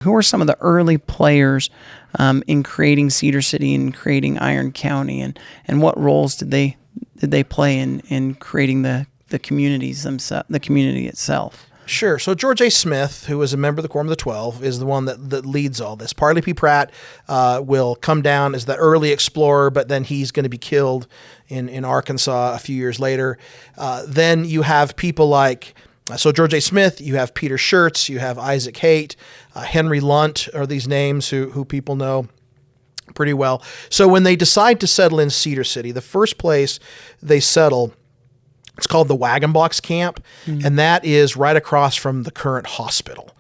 Who were some of the early players in creating Cedar City and creating Iron County, and what roles did they play in creating the communities themselves, the community itself? Sure. So George A. Smith, who was a member of the Quorum of the 12, is the one that leads all this. Parley P. Pratt will come down as the early explorer, but then he's going to be killed in Arkansas a few years later. Then you have people like, so George A. Smith, you have Peter Schertz, you have Isaac Haight, Henry Lunt are these names who people know pretty well. So when they decide to settle in Cedar City, the first place they settle, it's called the Wagon Box Camp, and that is right across from the current hospital.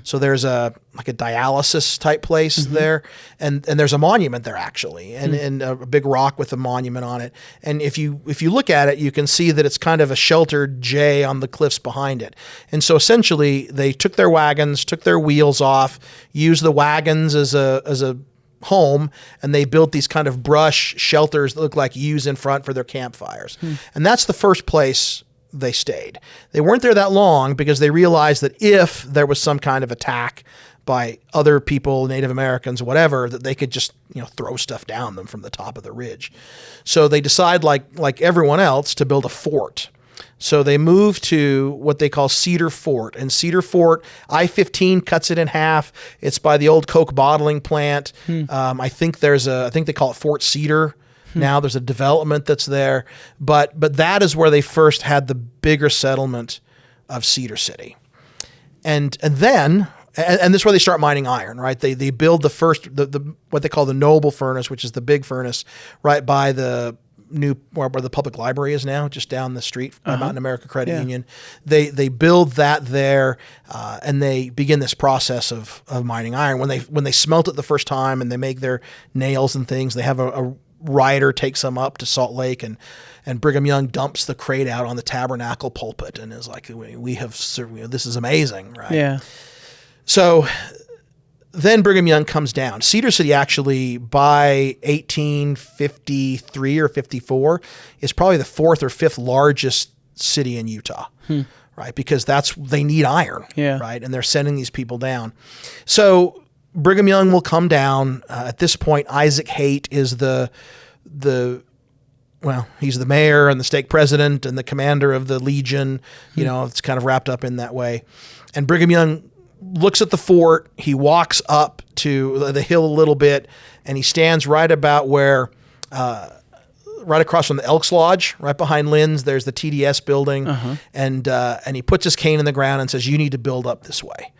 So there's a dialysis type place there, and there's a monument there actually, and a big rock with a monument on it. And if you look at it, you can see that it's kind of a sheltered J on the cliffs behind it. And so essentially, they took their wagons, took their wheels off, used the wagons as a home, and they built these kind of brush shelters that look like U's in front for their campfires. And that's the first place they stayed. They weren't there that long because they realized that if there was some kind of attack by other people, Native Americans, whatever, that they could just throw stuff down them from the top of the ridge. So they decide, like everyone else, to build a fort. So they move to what they call Cedar Fort. And Cedar Fort, I-15 cuts it in half. It's by the old Coke bottling plant. I think they call it Fort Cedar. Now there's a development that's there. But that is where they first had the bigger settlement of Cedar City. And then this is where they start mining iron, right? They build the first, what they call the Noble Furnace, which is the big furnace right by the where the public library is now, just down the street by Mountain America Credit Union. They build that there, and they begin this process of mining iron. When they smelt it the first time and they make their nails and things, they have a rider take some up to Salt Lake, and Brigham Young dumps the crate out on the tabernacle pulpit and is like, "We have this is amazing," right? Yeah. So then Brigham Young comes down. Cedar City actually by 1853 or 54 is probably the fourth or fifth largest city in Utah, right? Because they need iron, right? And they're sending these people down. So Brigham Young will come down. At this point, Isaac Haight is he's the mayor and the stake president and the commander of the Legion. It's kind of wrapped up in that way. And Brigham Young looks at the fort. He walks up to the hill a little bit, and he stands right about where, right across from the Elks Lodge, right behind Lynn's. There's the TDS building, and he puts his cane in the ground and says, "You need to build up this way."